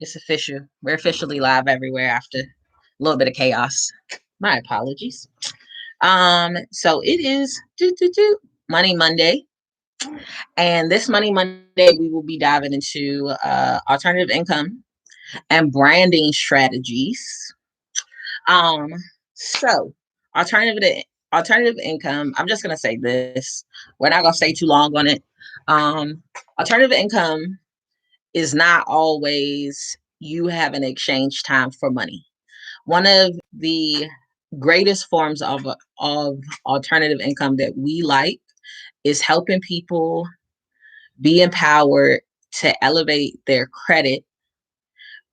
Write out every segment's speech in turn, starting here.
It's official. We're officially live everywhere after a little bit of chaos. My apologies. So it is Money Monday, and this Money Monday we will be diving into alternative income and branding strategies. Um, so alternative alternative income. I'm just gonna say this. We're not gonna stay too long on it. Um, Alternative income is not always you have an exchange time for money. One of the greatest forms of alternative income that we like is helping people be empowered to elevate their credit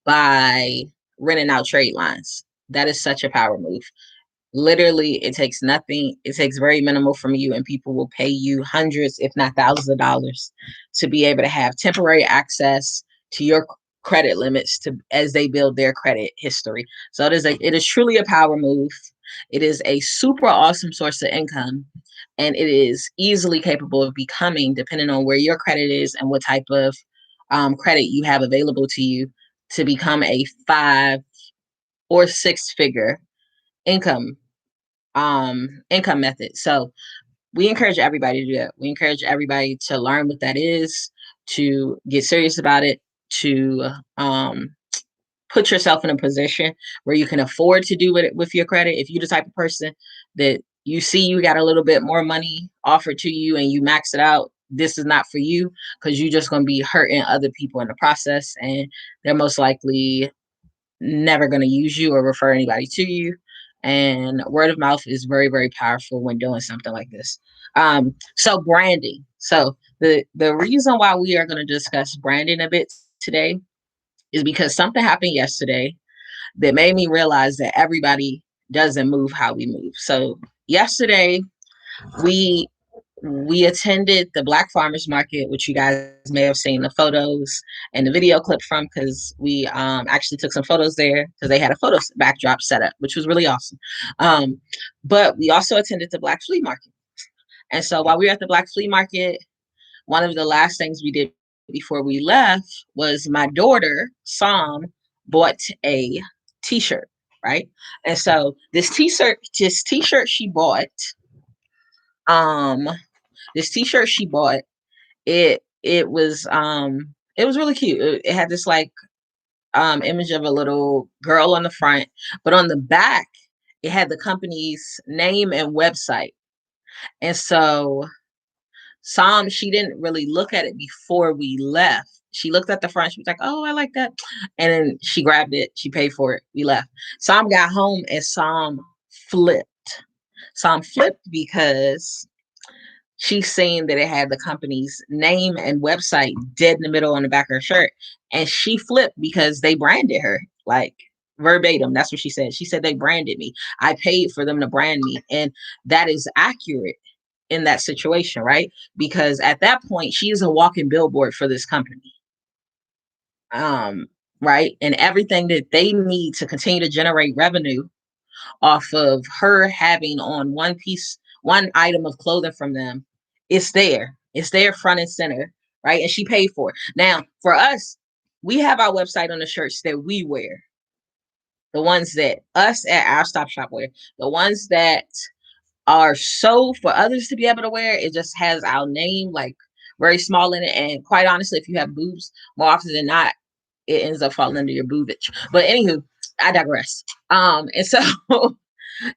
by renting out trade lines. That is such a power move. Literally, it takes nothing. It takes very minimal from you, and people will pay you hundreds, if not thousands of dollars to be able to have temporary access to your credit limits to as they build their credit history. So it is truly a power move. It is a super awesome source of income, and it is easily capable of becoming, depending on where your credit is and what type of credit you have available to you, to become a 5 or 6 figure income income method. So we encourage everybody to do that. We encourage everybody to learn what that is, to get serious about it, to put yourself in a position where you can afford to do it with your credit. If you're the type of person that you see you got a little bit more money offered to you and you max it out, this is not for you, because you're just going to be hurting other people in the process, and they're most likely never going to use you or refer anybody to you. And word of mouth is very, very powerful when doing something like this. So branding. So the reason why we are going to discuss branding a bit today is because something happened yesterday that made me realize that everybody doesn't move how we move. So yesterday we we attended the Black Farmers Market, which you guys may have seen the photos and the video clip from, because we actually took some photos there because they had a photo backdrop set up, which was really awesome. Um, but we also attended the Black Flea Market. And so while we were at the Black Flea Market, one of the last things we did before we left was my daughter, Psalm, bought a t-shirt, right? And so this t-shirt she bought, um, this t-shirt she bought, it was really cute. It had this like image of a little girl on the front, but on the back it had the company's name and website. And so she didn't really look at it before we left. She looked at the front. She was like, "Oh, I like that," and then she grabbed it. She paid for it. We left. Sam got home and flipped. Sam flipped because she's seen that it had the company's name and website dead in the middle on the back of her shirt. And she flipped because they branded her, like verbatim. That's what she said. She said they branded me. I paid for them to brand me. And that is accurate in that situation, right? Because at that point, she is a walking billboard for this company. Um, right. And everything that they need to continue to generate revenue off of her having on one item of clothing from them, it's there. It's there front and center, right? And she paid for it. Now, for us, we have our website on the shirts that we wear. The ones that us at our Stop Shop wear. The ones that are so for others to be able to wear, it just has our name like very small in it. And quite honestly, if you have boobs, more often than not, it ends up falling under your boobage. But anywho, I digress. And so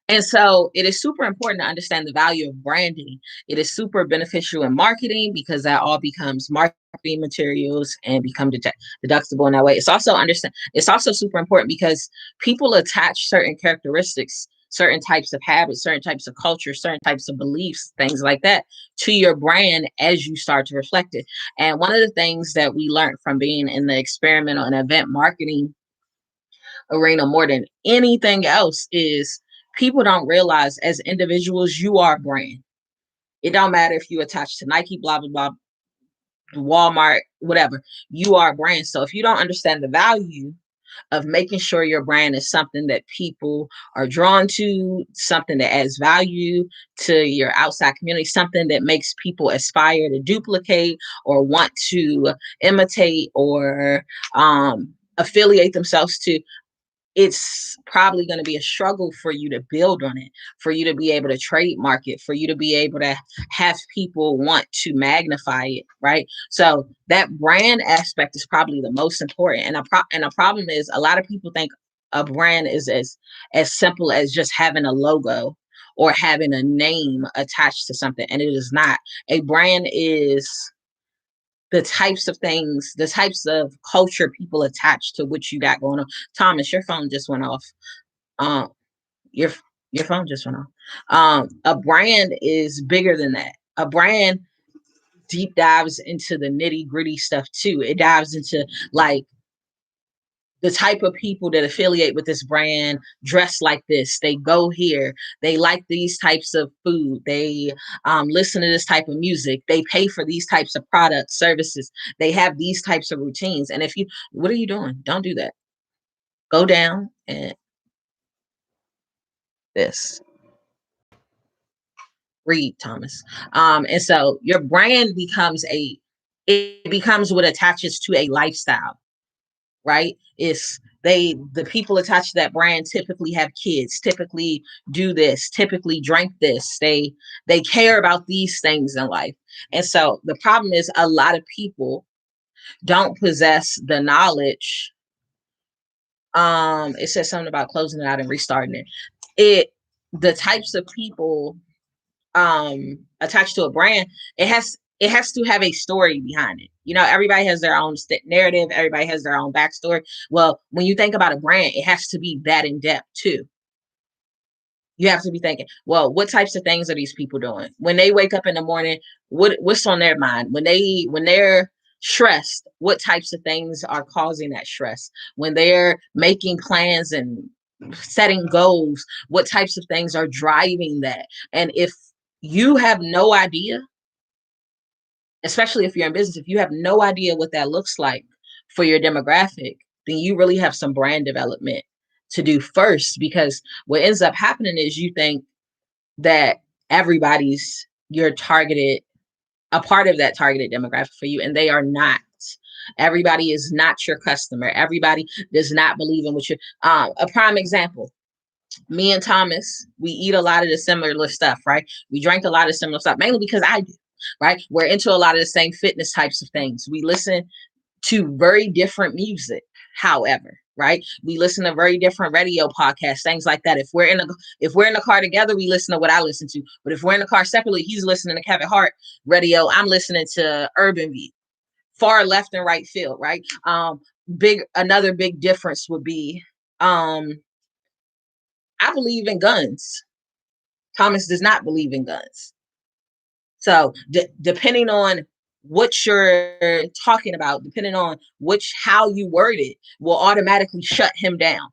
and so it is super important to understand the value of branding. It is super beneficial in marketing because that all becomes marketing materials and become deductible in that way. It's also super important because people attach certain characteristics, certain types of habits, certain types of culture, certain types of beliefs, things like that to your brand as you start to reflect it. And one of the things that we learned from being in the experimental and event marketing arena more than anything else is people don't realize as individuals, you are a brand. It don't matter if you attach to Nike, blah, blah, blah, Walmart, whatever, you are a brand. So if you don't understand the value of making sure your brand is something that people are drawn to, something that adds value to your outside community, something that makes people aspire to duplicate or want to imitate or affiliate themselves to, it's probably going to be a struggle for you to build on it, for you to be able to trademark it, for you to be able to have people want to magnify it, right? So that brand aspect is probably the most important. And a problem is a lot of people think a brand is as simple as just having a logo or having a name attached to something, and it is not. A brand is the types of things, the types of culture people attach to what you got going on. Thomas, your phone just went off. Um, your your phone just went off. A brand is bigger than that. A brand deep dives into the nitty gritty stuff too. It dives into like the type of people that affiliate with this brand dress like this, they go here, they like these types of food, they listen to this type of music, they pay for these types of products, services, they have these types of routines. And if you, what are you doing? Don't do that. Go down and this, read, Thomas. And so your brand becomes it becomes what attaches to a lifestyle, right? It's the people attached to that brand typically have kids, typically do this, typically drink this. They care about these things in life. And so the problem is a lot of people don't possess the knowledge. It says something about closing it out and restarting it. It the types of people attached to a brand, it has to have a story behind it. You know, everybody has their own narrative, everybody has their own backstory. Well, when you think about a brand, it has to be that in depth too. You have to be thinking, well, what types of things are these people doing when they wake up in the morning? What's on their mind when they're stressed? What types of things are causing that stress? When they're making plans and setting goals, what types of things are driving that? And if you have no idea, especially if you're in business, if you have no idea what that looks like for your demographic, then you really have some brand development to do first. Because what ends up happening is you think that everybody's your targeted, a part of that targeted demographic for you, and they are not. Everybody is not your customer. Everybody does not believe in what you. A prime example: me and Thomas, we eat a lot of the similar stuff, right? We drink a lot of similar stuff, mainly because I do, right? We're into a lot of the same fitness types of things. We listen to very different music, however, right? We listen to very different radio podcasts, things like that. If we're in the car together, we listen to what I listen to. But if we're in the car separately, he's listening to Kevin Hart radio, I'm listening to Urban View. Far left and right field, right? Big Another big difference would be I believe in guns. Thomas does not believe in guns. So depending on what you're talking about, depending on which how you word it, will automatically shut him down,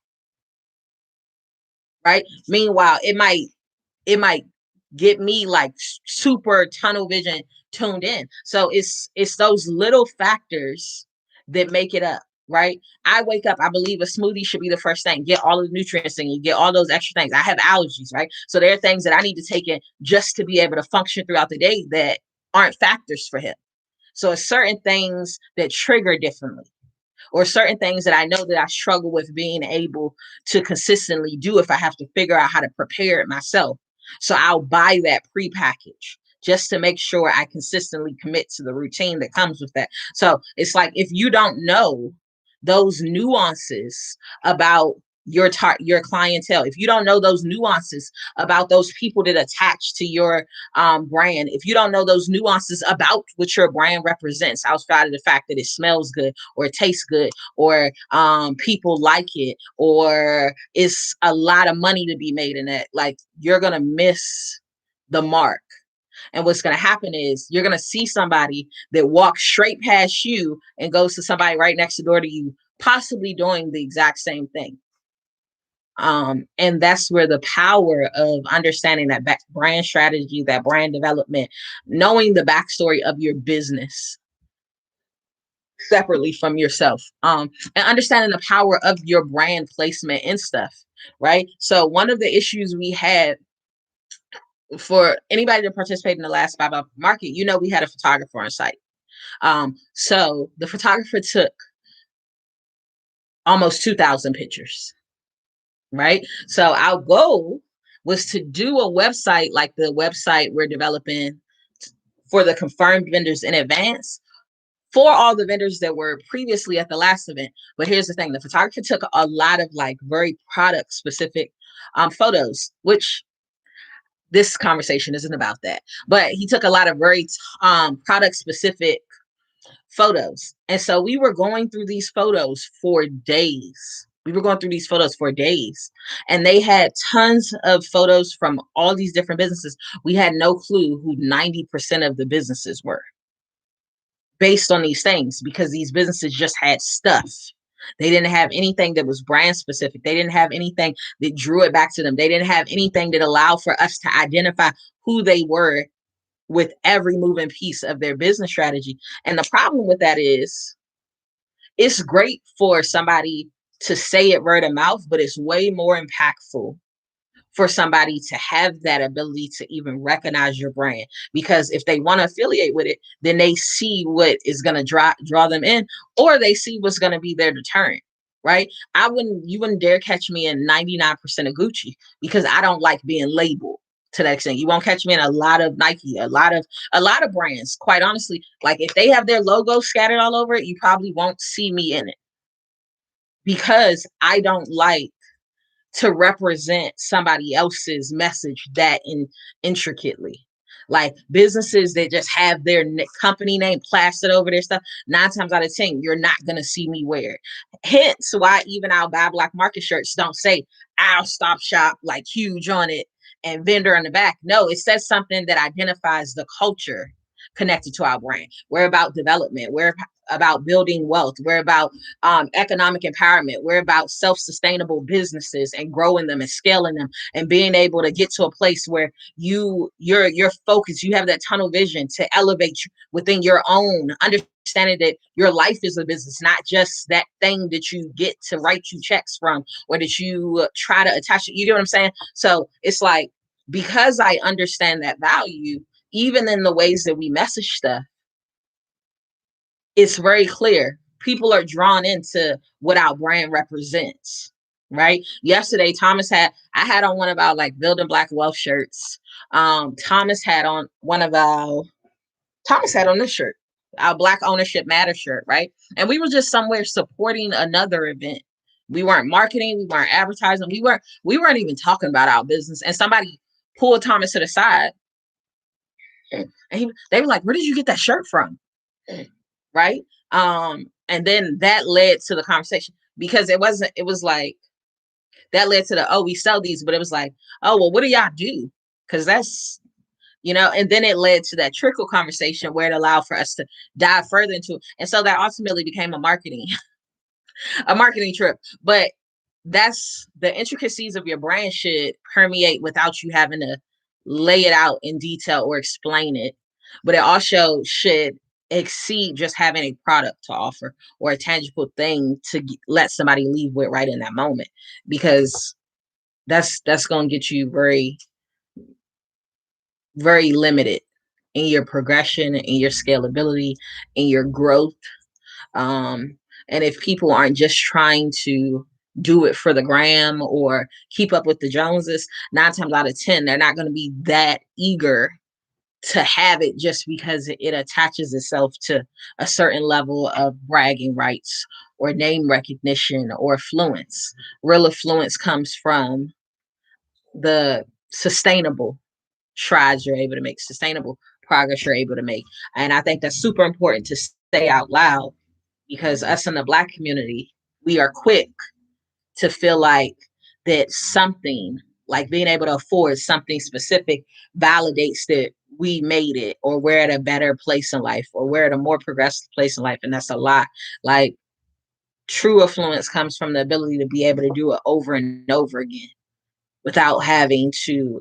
right? Meanwhile, it might get me like super tunnel vision tuned in. So it's those little factors that make it up, right? I wake up, I believe a smoothie should be the first thing. Get all of the nutrients in you, get all those extra things. I have allergies, right? So there are things that I need to take in just to be able to function throughout the day that aren't factors for him. So it's certain things that trigger differently, or certain things that I know that I struggle with being able to consistently do if I have to figure out how to prepare it myself. So I'll buy that pre-package just to make sure I consistently commit to the routine that comes with that. So it's like if you don't know those nuances about your clientele, if you don't know those nuances about those people that attach to your brand, if you don't know those nuances about what your brand represents outside of the fact that it smells good or it tastes good or people like it or it's a lot of money to be made in it, like you're gonna miss the mark. And what's going to happen is you're going to see somebody that walks straight past you and goes to somebody right next door to you, possibly doing the exact same thing. And that's where the power of understanding that brand strategy, that brand development, knowing the backstory of your business separately from yourself, and understanding the power of your brand placement and stuff, right? So one of the issues we had for anybody that participated in the last 5 Hour Market, we had a photographer on site. So the photographer took almost 2,000 pictures, right? So our goal was to do a website like the website we're developing for the confirmed vendors in advance for all the vendors that were previously at the last event. But here's the thing, the photographer took a lot of like very product specific photos, which this conversation isn't about that, but he took a lot of very product specific photos. And so we were going through these photos for days. We were going through these photos for days, and they had tons of photos from all these different businesses. We had no clue who 90% of the businesses were based on these things, because these businesses just had stuff. They didn't have anything that was brand specific. They didn't have anything that drew it back to them. They didn't have anything that allowed for us to identify who they were with every moving piece of their business strategy. And the problem with that is it's great for somebody to say it word of mouth, but it's way more impactful for somebody to have that ability to even recognize your brand. Because if they want to affiliate with it, then they see what is going to draw them in, or they see what's going to be their deterrent. Right? You wouldn't dare catch me in 99% of Gucci, because I don't like being labeled to that extent. You won't catch me in a lot of Nike, a lot of brands. Quite honestly, like if they have their logo scattered all over it, you probably won't see me in it, because I don't like to represent somebody else's message that intricately. Like businesses that just have their company name plastered over their stuff, 9 times out of 10, you're not going to see me wear it. Hence why even our Buy Black Market shirts don't say "Our Stop Shop" like huge on it and vendor in the back. No, it says something that identifies the culture connected to our brand. We're about development. We're about building wealth. We're about economic empowerment. We're about self-sustainable businesses and growing them and scaling them and being able to get to a place where you're focused. You have that tunnel vision to elevate within your own understanding that your life is a business, not just that thing that you get to write you checks from, or that you try to attach it. You get what I'm saying? So it's like, because I understand that value, even in the ways that we message stuff, it's very clear. People are drawn into what our brand represents, right? Yesterday, I had on one of our like Building Black Wealth shirts. Thomas had on this shirt, our Black Ownership Matter shirt, right? And we were just somewhere supporting another event. We weren't marketing, we weren't advertising, we weren't even talking about our business. And somebody pulled Thomas to the side, and they were like, "Where did you get that shirt from?" Right? And then that led to the conversation, because it was like that led to the, "Oh, we sell these," but it was like, "Oh, well, what do y'all do?" Because that's, and then it led to that trickle conversation where it allowed for us to dive further into it. And so that ultimately became a marketing a marketing trip. But that's the intricacies of your brand should permeate without you having to lay it out in detail or explain it. But it also should exceed just having a product to offer or a tangible thing to let somebody leave with right in that moment, because that's going to get you very, very limited in your progression, in your scalability, in your growth. um and if people aren't just trying to do it for the gram or keep up with the Joneses, 9 times out of 10, they're not going to be that eager to have it just because it attaches itself to a certain level of bragging rights or name recognition or affluence. Real affluence comes from the sustainable strides you're able to make, sustainable progress you're able to make. And I think that's super important to say out loud, because us in the Black community, we are quick to feel like that something, like being able to afford something specific, validates that we made it, or we're at a better place in life, or we're at a more progressive place in life. And that's a lot. Like, true affluence comes from the ability to be able to do it over and over again without having to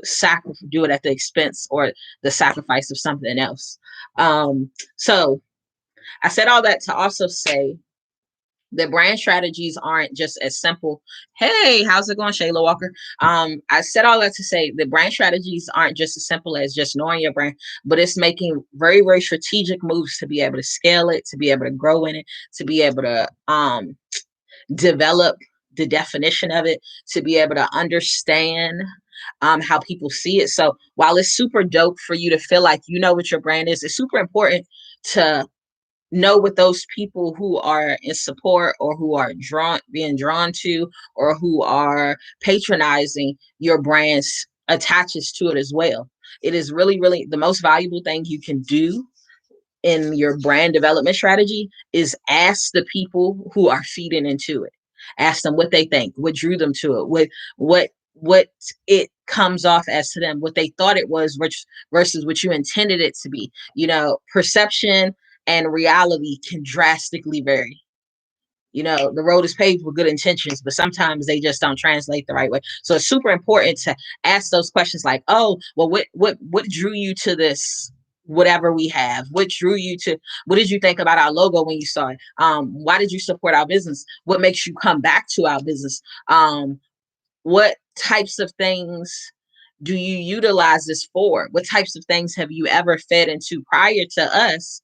do it at the expense or the sacrifice of something else. So I said all that to also say the brand strategies aren't just as simple. Hey, how's it going, Shayla Walker? I said all that to say the brand strategies aren't just as simple as just knowing your brand, but it's making very, very strategic moves to be able to scale it, to be able to grow in it, to be able to develop the definition of it, to be able to understand how people see it. So while it's super dope for you to feel like you know what your brand is, it's super important to know what those people who are in support, or who are being drawn to, or who are patronizing your brands attaches to it as well. It is really, really the most valuable thing you can do in your brand development strategy is ask the people who are feeding into it. Ask them what they think, what drew them to it, what it comes off as to them, what they thought it was, which versus what you intended it to be. Perception and reality can drastically vary. The road is paved with good intentions, but sometimes they just don't translate the right way. So it's super important to ask those questions like, oh, well, what drew you to this? Whatever we have, what did you think about our logo when you saw it? Why did you support our business? What makes you come back to our business? What types of things do you utilize this for? What types of things have you ever fed into prior to us,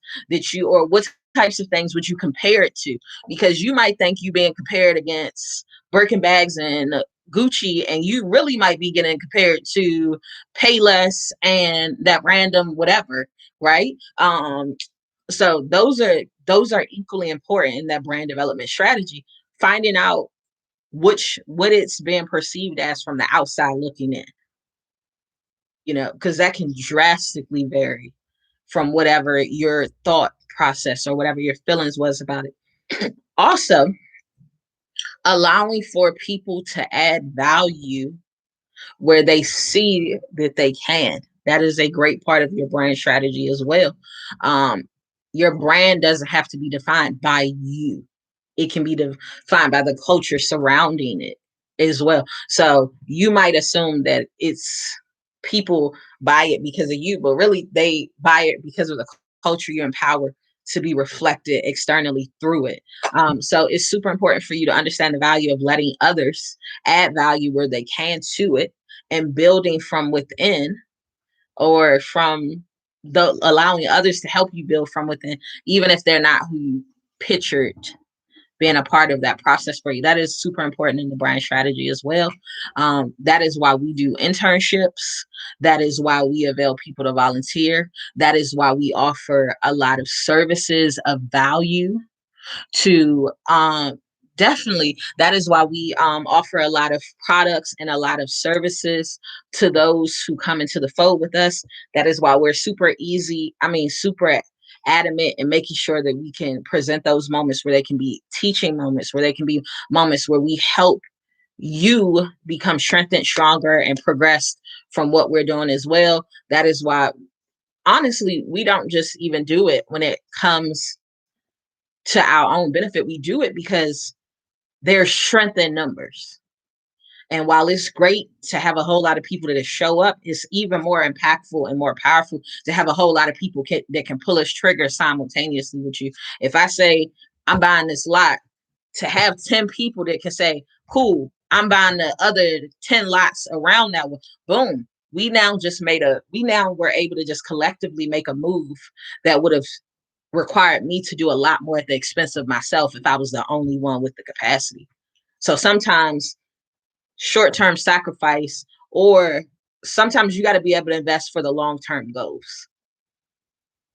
or what types of things would you compare it to? Because you might think you being compared against Birkin bags and Gucci, and you really might be getting compared to Payless and that random whatever, right? So those are equally important in that brand development strategy. Finding out what it's being perceived as from the outside looking in, because that can drastically vary from whatever your thought process or whatever your feelings was about it. Also, allowing for people to add value where they see that they can. That is a great part of your brand strategy as well. Um, your brand doesn't have to be defined by you. It can be defined by the culture surrounding it as well. So you might assume that it's people buy it because of you, but really they buy it because of the culture you empower to be reflected externally through it. So it's super important for you to understand the value of letting others add value where they can to it, and building from within, or from the allowing others to help you build from within, even if they're not who you pictured being a part of that process for you. That is super important in the brand strategy as well. That is why we do internships. That is why we avail people to volunteer. That is why we offer a lot of services of value to definitely, that is why we offer a lot of products and a lot of services to those who come into the fold with us. That is why we're super adamant in making sure that we can present those moments where they can be teaching moments, where they can be moments where we help you become strengthened, stronger, and progress from what we're doing as well. That is why, honestly, we don't just even do it when it comes to our own benefit. We do it because there's strength in numbers. And while it's great to have a whole lot of people that show up, it's even more impactful and more powerful to have a whole lot of people that can pull us trigger simultaneously with you. If I say I'm buying this lot, to have 10 people that can say, cool, I'm buying the other 10 lots around that one. Boom. We now were able to just collectively make a move that would have required me to do a lot more at the expense of myself if I was the only one with the capacity. So sometimes short-term sacrifice, or sometimes you got to be able to invest for the long-term goals.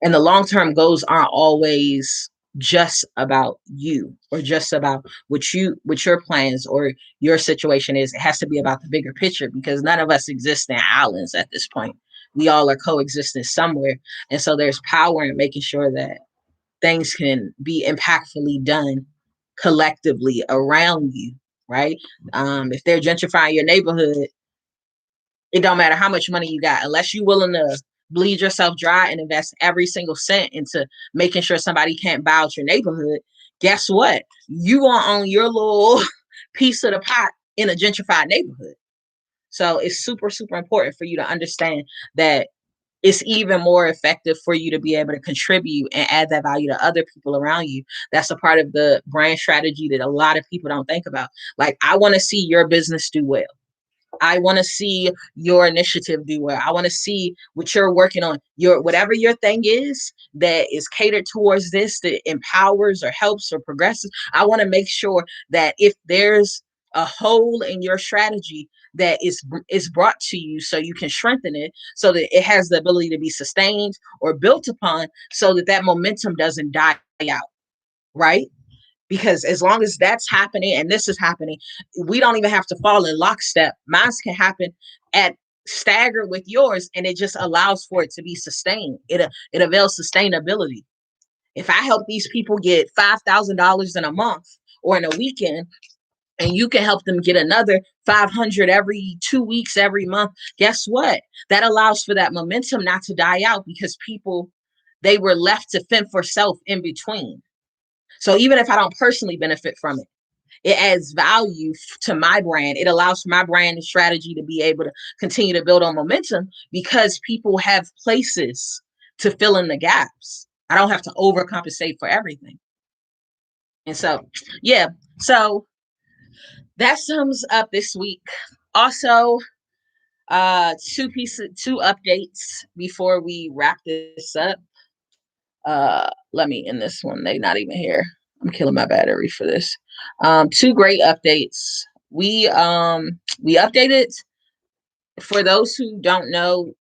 And the long-term goals aren't always just about you, or just about what your plans or your situation is. It has to be about the bigger picture, because none of us exist in islands at this point. We all are coexisting somewhere. And so there's power in making sure that things can be impactfully done collectively around you, right? If they're gentrifying your neighborhood, it don't matter how much money you got, unless you're willing to bleed yourself dry and invest every single cent into making sure somebody can't buy out your neighborhood. Guess what? You gonna own your little piece of the pot in a gentrified neighborhood. So it's super, super important for you to understand that it's even more effective for you to be able to contribute and add that value to other people around you. That's a part of the brand strategy that a lot of people don't think about. Like, I want to see your business do well. I want to see your initiative do well. I want to see what you're working on. Your whatever your thing is that is catered towards this, that empowers or helps or progresses. I want to make sure that if there's a hole in your strategy, that is brought to you so you can strengthen it, so that it has the ability to be sustained or built upon, so that that momentum doesn't die out, right? Because as long as that's happening and this is happening, we don't even have to fall in lockstep. Mine can happen at staggered with yours, and it just allows for it to be sustained. It avails sustainability. If I help these people get $5,000 in a month or in a weekend, and you can help them get another 500 every 2 weeks, every month, guess what? That allows for that momentum not to die out, because people, they were left to fend for self in between. So even if I don't personally benefit from it, it adds value to my brand. It allows for my brand and strategy to be able to continue to build on momentum, because people have places to fill in the gaps. I don't have to overcompensate for everything. And so, yeah, so that sums up this week. Also, two updates before we wrap this up. Let me end this one. They not even here. I'm killing my battery for this. Two great updates. We updated. For those who don't know,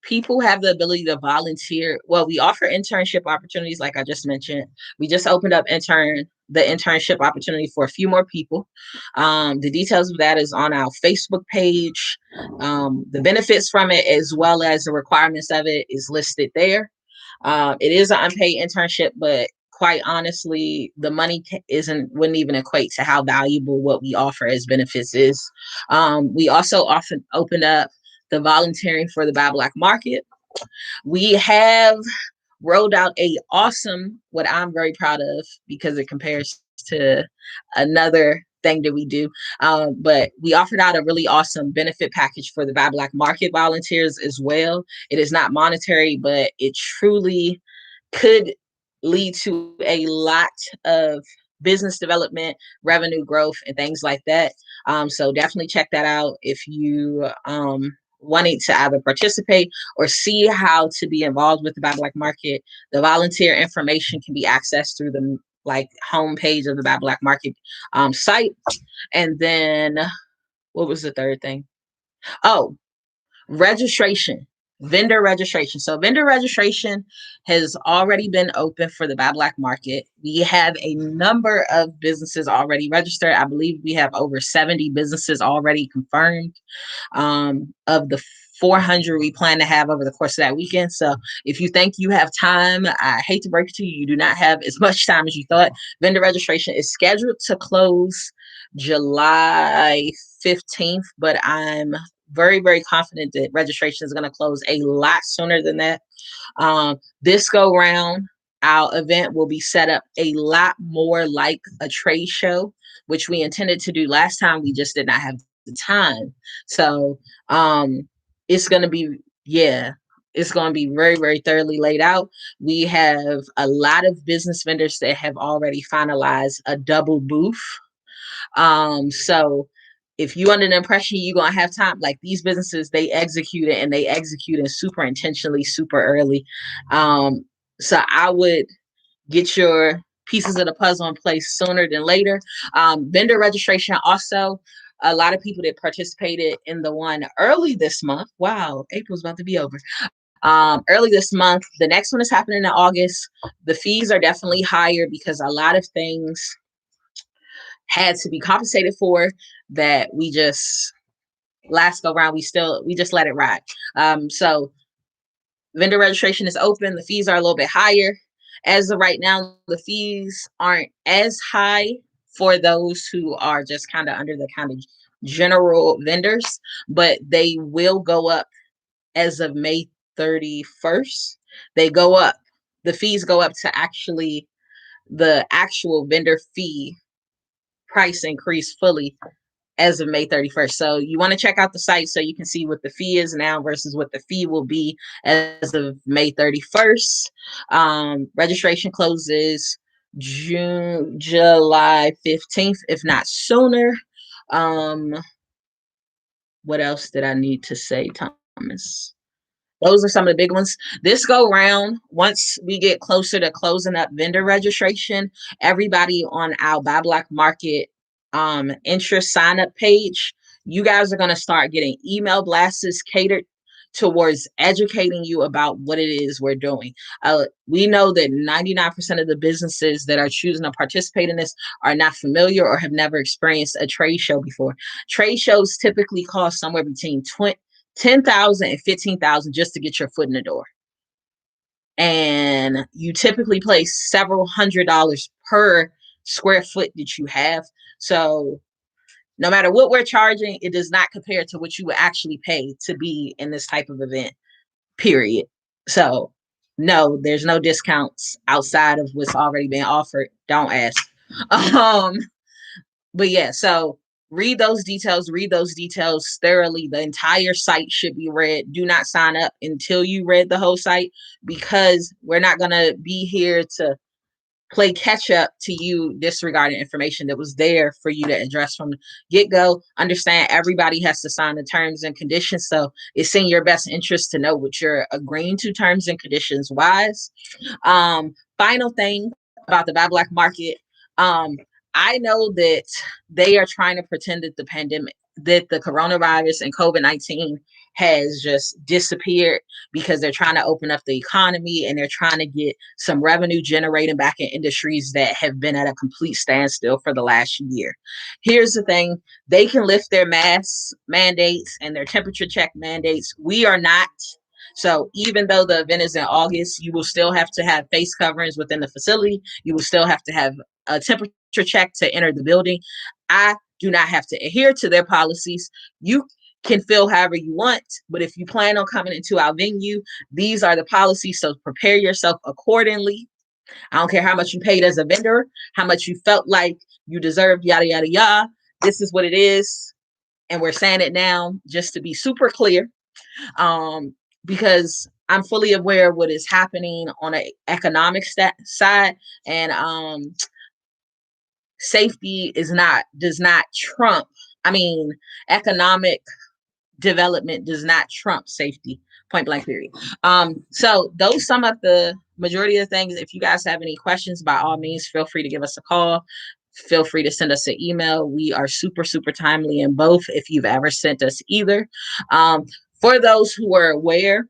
people have the ability to volunteer. Well, we offer internship opportunities, like I just mentioned. We just opened up the internship opportunity for a few more people. The details of that is on our Facebook page. The benefits from it, as well as the requirements of it, is listed there. It is an unpaid internship, but quite honestly, the money wouldn't even equate to how valuable what we offer as benefits is. We also often open up the volunteering for the Buy Black market. We have rolled out a awesome, what I'm very proud of, because it compares to another thing that we do. But we offered out a really awesome benefit package for the Buy Black market volunteers as well. It is not monetary, but it truly could lead to a lot of business development, revenue growth, and things like that. So definitely check that out if you wanting to either participate or see how to be involved with the Buy Black market. The volunteer information can be accessed through the homepage of the Buy Black market site. And then what was the third thing? Oh, registration. Vendor registration. So vendor registration has already been open for the Buy Black market. We have a number of businesses already registered. I believe we have over 70 businesses already confirmed, of the 400 we plan to have over the course of that weekend. So if you think you have time, I hate to break it to you, you do not have as much time as you thought. Vendor registration is scheduled to close July 15th, but I'm very, very confident that registration is going to close a lot sooner than that. This go round, our event will be set up a lot more like a trade show, which we intended to do last time. We just did not have the time. So it's going to be, yeah, it's going to be very, very thoroughly laid out. We have a lot of business vendors that have already finalized a double booth. So if you under the impression you're gonna have time, like these businesses, they execute it, and they execute it super intentionally, super early. So I would get your pieces of the puzzle in place sooner than later. Vendor registration also. A lot of people that participated in the one early this month. Wow, April's about to be over. Early this month. The next one is happening in August. The fees are definitely higher because a lot of things had to be compensated for that we just last go round we just let it ride. So vendor registration is open. The fees are a little bit higher. As of right now, the fees aren't as high for those who are just kind of under the kind of general vendors, but they will go up as of May 31st. They go up. The fees go up to actually the actual vendor fee price increase fully as of May 31st. So you want to check out the site so you can see what the fee is now versus what the fee will be as of May 31st. Registration closes July 15th, if not sooner. What else did I need to say, Thomas? Those are some of the big ones. This go round, once we get closer to closing up vendor registration, everybody on our Buy Black Market interest sign up page, you guys are going to start getting email blasts catered towards educating you about what it is we're doing. We know that 99% of the businesses that are choosing to participate in this are not familiar or have never experienced a trade show before. Trade shows typically cost somewhere between 10,000 and 15,000 just to get your foot in the door. And you typically pay several $100s per square foot that you have. So no matter what we're charging, it does not compare to what you would actually pay to be in this type of event, period. So no, there's no discounts outside of what's already been offered. Don't ask. Um, but yeah, so read those details thoroughly. The entire site should be read. Do not sign up until you read the whole site, because we're not going to be here to play catch up to you disregarding information that was there for you to address from the get-go. Understand everybody has to sign the terms and conditions, so it's in your best interest to know what you're agreeing to terms and conditions wise. Final thing about the Buy Black Market, I know that they are trying to pretend that the coronavirus and COVID-19 has just disappeared because they're trying to open up the economy and they're trying to get some revenue generating back in industries that have been at a complete standstill for the last year. Here's the thing: they can lift their mask mandates and their temperature check mandates. We are not. So even though the event is in August, you will still have to have face coverings within the facility. You will still have to have a temperature check to enter the building. I do not have to adhere to their policies. You can feel however you want, but if you plan on coming into our venue, these are the policies. So prepare yourself accordingly. I don't care how much you paid as a vendor, how much you felt like you deserved, yada, yada, yada. This is what it is. And we're saying it now just to be super clear, because I'm fully aware of what is happening on an economic side. And safety does not trump. I mean, economic development does not trump safety, point blank period. So those sum up the majority of the things. If you guys have any questions, by all means, feel free to give us a call. Feel free to send us an email. We are super, super timely in both if you've ever sent us either. For those who are aware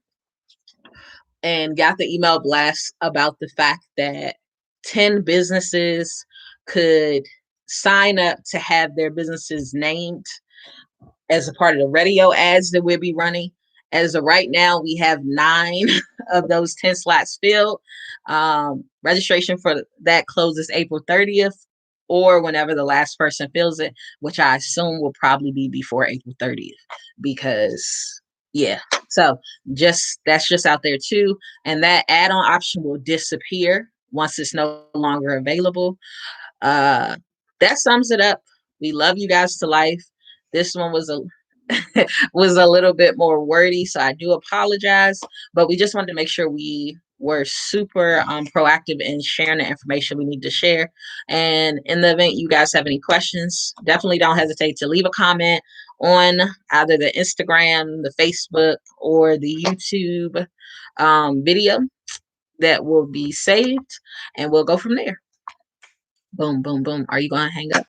and got the email blast about the fact that 10 businesses could sign up to have their businesses named as a part of the radio ads that we'll be running. As of right now, we have 9 of those 10 slots filled. Registration for that closes April 30th or whenever the last person fills it, which I assume will probably be before April 30th because, yeah. So that's just out there too. And that add-on option will disappear once it's no longer available. That sums it up. We love you guys to life. This one was a was a little bit more wordy, so I do apologize, but we just wanted to make sure we were super proactive in sharing the information we need to share. And in the event you guys have any questions, definitely don't hesitate to leave a comment on either the Instagram, the Facebook, or the YouTube video that will be saved, and we'll go from there. Boom, boom, boom. Are you going to hang up?